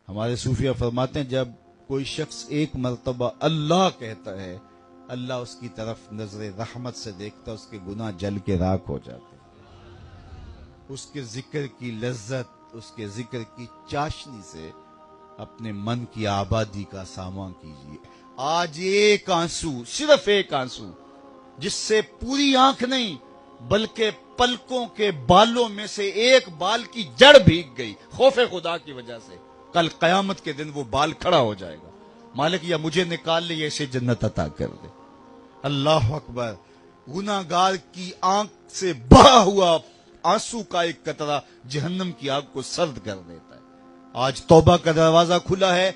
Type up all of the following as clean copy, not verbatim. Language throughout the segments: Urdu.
ہمارے صوفیہ فرماتے ہیں جب کوئی شخص ایک مرتبہ اللہ کہتا ہے، اللہ اس کی طرف نظر رحمت سے دیکھتا، اس کے گناہ جل کے راکھ ہو جاتے ہیں۔ اس کے ذکر کی لذت، اس کے ذکر کی چاشنی سے اپنے من کی آبادی کا سامان کیجیے۔ آج ایک آنسو، صرف ایک آنسو، جس سے پوری آنکھ نہیں بلکہ پلکوں کے بالوں میں سے ایک بال کی جڑ بھیگ گئی خوف خدا کی وجہ سے، کل قیامت کے دن وہ بال کھڑا ہو جائے گا۔ مالک یا مجھے نکال لے یا اسے جنت عطا کر دے۔ اللہ اکبر۔ گناہگار کی آنکھ سے بہا ہوا آنسو کا ایک قطرہ جہنم کی آگ کو سرد کر دیتا ہے۔ آج توبہ کا دروازہ کھلا ہے،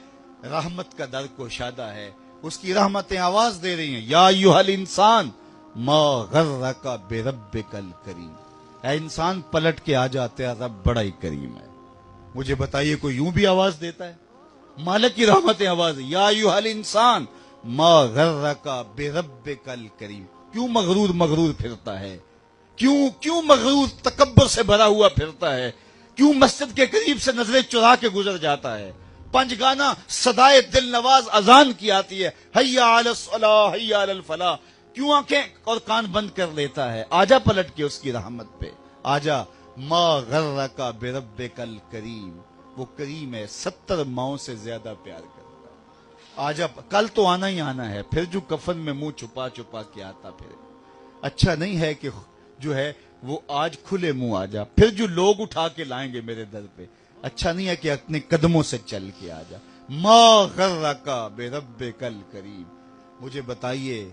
رحمت کا در گشادہ ہے، اس کی رحمتیں آواز دے رہی ہیں، یا ایھا الانسان ما غرک بربک الکریم۔ اے انسان پلٹ کے آ جاتے ہیں، رب بڑا ہی کریم ہے۔ مجھے بتائیے کوئی یوں بھی آواز دیتا ہے؟ مالک کی رحمتیں آواز، یا ایھا الانسان ما غرک بربک الکریم۔ کیوں مغرور پھرتا ہے؟ کیوں مغرور تکبر سے بھرا ہوا پھرتا ہے؟ کیوں مسجد کے قریب سے نظریں چرا کے گزر جاتا ہے؟ پنج گانا صدائے دل نواز اذان کی آتی ہے، حیا علی الصلاح حیا علی الفلاح، کیوں آنکھیں اور کان بند کر لیتا ہے؟ آجا پلٹ کے اس کی رحمت پہ، آجا۔ ما غرک بربک الکریم، وہ کریم ہے، 70 ماؤں سے زیادہ پیار کرتا ہے۔ آجا، کل تو آنا ہی آنا ہے، پھر جو کفن میں منہ چھپا چھپا کے آتا پھر اچھا نہیں ہے کہ جو ہے وہ آج کھلے منہ آ جا، پھر جو لوگ اٹھا کے لائیں گے میرے در پہ، اچھا نہیں ہے کہ اپنے قدموں سے چل کے آ جا۔ ما غرک بربک الکریم۔ مجھے بتائیے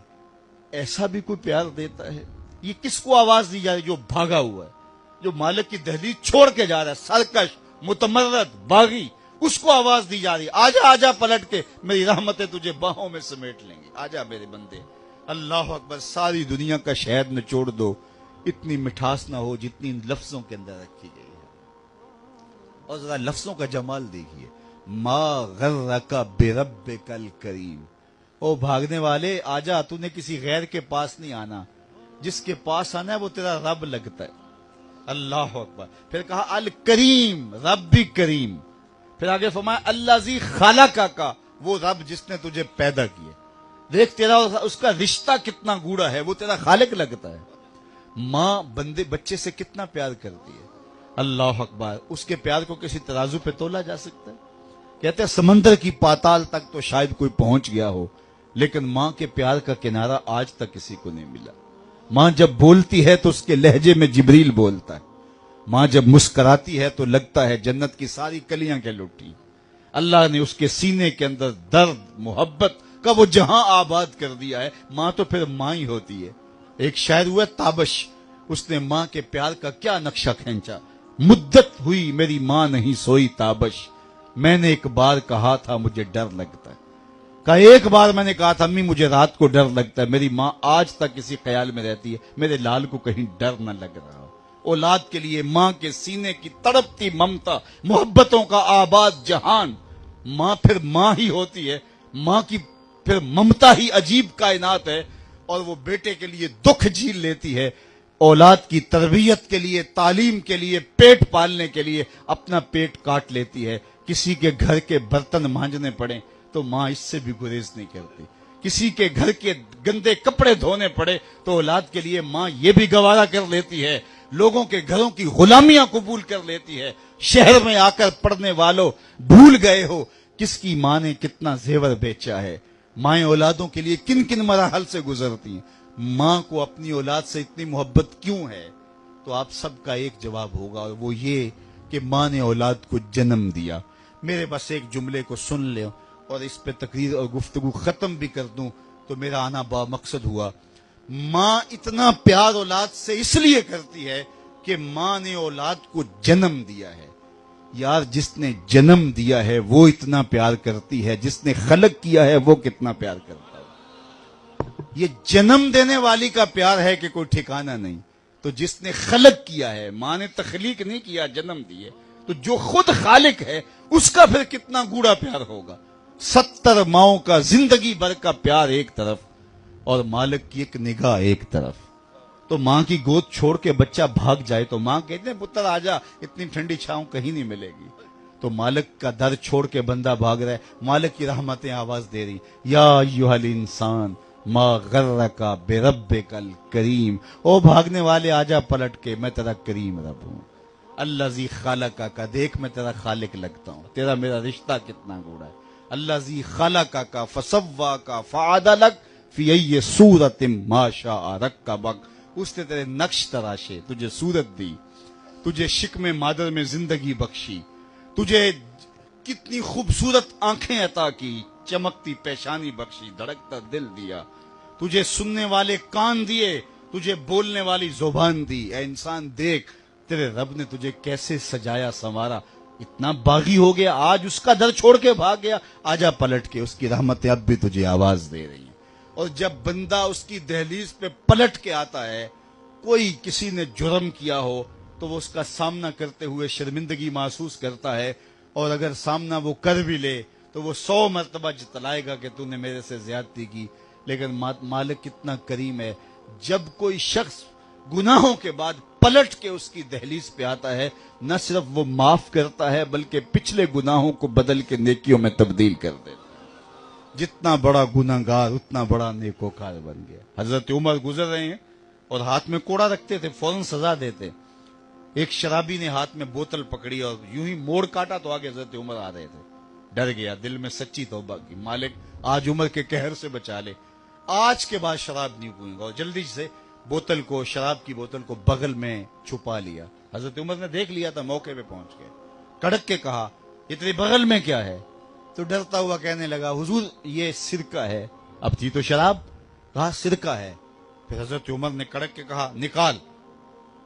ایسا بھی کوئی پیار دیتا ہے؟ یہ کس کو آواز دی جا رہی؟ جو بھاگا ہوا ہے، جو مالک کی دہلیز چھوڑ کے جا رہا ہے، سرکش، متمرد، باغی، اس کو آواز دی جا رہی ہے، آجا آجا پلٹ کے، میری رحمتیں تجھے باہوں میں سمیٹ لیں گی، آجا میرے بندے۔ اللہ اکبر۔ ساری دنیا کا شہد نچوڑ دو، اتنی مٹھاس نہ ہو جتنی ان لفظوں کے اندر رکھی گئی ہے۔ اور ذرا لفظوں کا جمال دیکھیے، ما غرک بربک الکریم۔ او بھاگنے والے، آجا، تو نے کسی غیر کے پاس نہیں آنا، جس کے پاس آنا ہے وہ تیرا رب لگتا ہے۔ اللہ اکبر۔ پھر کہا الکریم، رب بھی کریم۔ پھر آگے فرمایا الذی خلقک کا، وہ رب جس نے تجھے پیدا کیا۔ دیکھ تیرا اس کا رشتہ کتنا گوڑا ہے، وہ تیرا خالق لگتا ہے۔ ماں بچے سے کتنا پیار کرتی ہے۔ اللہ اکبر۔ اس کے پیار کو کسی ترازو پہ تولا جا سکتا ہے؟ کہتے ہیں سمندر کی پاتال تک تو شاید کوئی پہنچ گیا ہو، لیکن ماں کے پیار کا کنارہ آج تک کسی کو نہیں ملا۔ ماں جب بولتی ہے تو اس کے لہجے میں جبریل بولتا ہے۔ ماں جب مسکراتی ہے تو لگتا ہے جنت کی ساری کلیاں کے لٹی۔ اللہ نے اس کے سینے کے اندر درد، محبت کا وہ جہاں آباد کر دیا ہے۔ ماں تو پھر ماں ہی ہوتی ہے۔ ایک شاعر ہوا تابش، اس نے ماں کے پیار کا کیا نقشہ کھینچا۔ مدت ہوئی میری ماں نہیں سوئی تابش، میں نے ایک بار کہا تھا مجھے ڈر لگتا ہے۔ ایک بار میں نے کہا تھا امی مجھے رات کو ڈر لگتا ہے، میری ماں آج تک اسی خیال میں رہتی ہے میرے لال کو کہیں ڈر نہ لگ رہا ہو۔ اولاد کے لیے ماں کے سینے کی تڑپتی ممتا، محبتوں کا آباد جہان، ماں پھر ماں ہی ہوتی ہے۔ ماں کی پھر ممتا ہی عجیب کائنات ہے، اور وہ بیٹے کے لیے دکھ جھیل لیتی ہے، اولاد کی تربیت کے لیے، تعلیم کے لیے، پیٹ پالنے کے لیے اپنا پیٹ کاٹ لیتی ہے۔ کسی کے گھر کے برتن مانجنے پڑے تو ماں اس سے بھی گریز نہیں کرتی، کسی کے گھر کے گندے کپڑے دھونے پڑے تو اولاد کے لیے ماں یہ بھی گوارا کر لیتی ہے، لوگوں کے گھروں کی غلامیاں قبول کر لیتی ہے۔ شہر میں آ کر پڑھنے والوں بھول گئے ہو کس کی ماں نے کتنا زیور بیچا ہے۔ مائیں اولادوں کے لیے کن کن مراحل سے گزرتی ہیں۔ ماں کو اپنی اولاد سے اتنی محبت کیوں ہے؟ تو آپ سب کا ایک جواب ہوگا، اور وہ یہ کہ ماں نے اولاد کو جنم دیا۔ میرے بس ایک جملے کو سن لیں اور اس پہ تقریر اور گفتگو ختم بھی کر دوں تو میرا آنا با مقصد ہوا۔ ماں اتنا پیار اولاد سے اس لیے کرتی ہے کہ ماں نے اولاد کو جنم دیا ہے۔ یار جس نے جنم دیا ہے وہ اتنا پیار کرتی ہے، جس نے خلق کیا ہے وہ کتنا پیار کرتا ہے۔ یہ جنم دینے والی کا پیار ہے کہ کوئی ٹھکانہ نہیں، تو جس نے خلق کیا ہے، ماں نے تخلیق نہیں کیا، جنم دیے، تو جو خود خالق ہے اس کا پھر کتنا گوڑا پیار ہوگا۔ 70 ماؤں کا زندگی بھر کا پیار ایک طرف اور مالک کی ایک نگاہ ایک طرف۔ تو ماں کی گود چھوڑ کے بچہ بھاگ جائے تو ماں کہتے ہیں پتر آجا، اتنی ٹھنڈی چھاؤں کہیں نہیں ملے گی۔ تو مالک کا در چھوڑ کے بندہ بھاگ رہا ہے، مالک کی رحمتیں آواز دے رہی، یا ایھا الانسان ما غرک بربک الکریم، او بھاگنے والے آجا پلٹ کے، میں تیرا کریم رب ہوں، الذی خلقک، دیکھ میں تیرا خالق لگتا ہوں، تیرا میرا رشتہ کتنا گوڑا ہے، الذی خلقک فسواک فعدلک فی ای صورت ما شاء رکبک، اس نے تیرے نقش تراشے، تجھے صورت دی، تجھے شکم مادر میں زندگی بخشی، تجھے کتنی خوبصورت آنکھیں عطا کی، چمکتی پیشانی بخشی، دھڑکتا دل دیا، تجھے سننے والے کان دیے، تجھے بولنے والی زبان دی، اے انسان دیکھ تیرے رب نے تجھے کیسے سجایا سنوارا، اتنا باغی ہو گیا، آج اس کا در چھوڑ کے بھاگ گیا، آجا پلٹ کے، اس کی رحمتیں اب بھی تجھے آواز دے رہی ہیں۔ اور جب بندہ اس کی دہلیز پہ پلٹ کے آتا ہے، کوئی کسی نے جرم کیا ہو تو وہ اس کا سامنا کرتے ہوئے شرمندگی محسوس کرتا ہے، اور اگر سامنا وہ کر بھی لے تو وہ 100 مرتبہ جتلائے گا کہ تو نے میرے سے زیادتی کی، لیکن مالک کتنا کریم ہے، جب کوئی شخص گناہوں کے بعد پلٹ کے اس کی دہلیز پہ آتا ہے، نہ صرف وہ معاف کرتا ہے بلکہ پچھلے گناہوں کو بدل کے نیکیوں میں تبدیل کر دیتا ہے۔ جتنا بڑا گناہگار اتنا بڑا نیکوکار بن گیا۔ حضرت عمر گزر رہے ہیں اور ہاتھ میں کوڑا رکھتے تھے، فوراً سزا دیتے، ایک شرابی نے ہاتھ میں بوتل پکڑی اور یوں ہی موڑ کاٹا تو آگے حضرت عمر آ رہے تھے، ڈر گیا، دل میں سچی توبہ کی، مالک آج عمر کے قہر سے بچا لے، آج کے بعد شراب نہیں پیوں گا، اور جلدی سے بوتل کو، شراب کی بوتل کو بغل میں چھپا لیا۔ حضرت عمر نے دیکھ لیا تھا، موقع پہ پہنچ گئے، کڑک کے کہا یہ تیرے بغل میں کیا ہے؟ تو ڈرتا ہوا کہنے لگا حضور یہ سرکہ ہے۔ اب تھی تو شراب، کہا سرکہ ہے۔ پھر حضرت عمر نے کڑک کے کہا نکال۔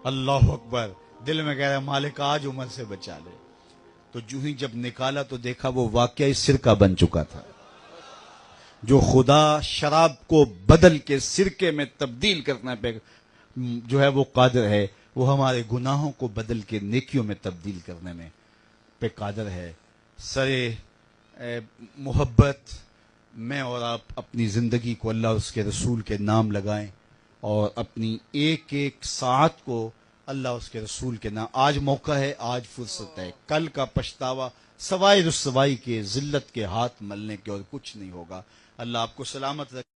اللہ اکبر، دل میں کہہ رہا مالک آج عمر سے بچا لے۔ تو جو ہی جب نکالا تو دیکھا وہ واقعی سرکہ بن چکا تھا۔ جو خدا شراب کو بدل کے سرکے میں تبدیل کرنے پہ جو ہے وہ قادر ہے، وہ ہمارے گناہوں کو بدل کے نیکیوں میں تبدیل کرنے میں پہ قادر ہے۔ سرے محبت، میں اور آپ اپنی زندگی کو اللہ اس کے رسول کے نام لگائیں، اور اپنی ایک ایک ساعت کو اللہ اس کے رسول کے نام۔ آج موقع ہے، آج فرصت ہے، کل کا پچھتاوا سوائے رسوائی کے، ذلت کے، ہاتھ ملنے کے اور کچھ نہیں ہوگا۔ اللہ آپ کو سلامت رکھے۔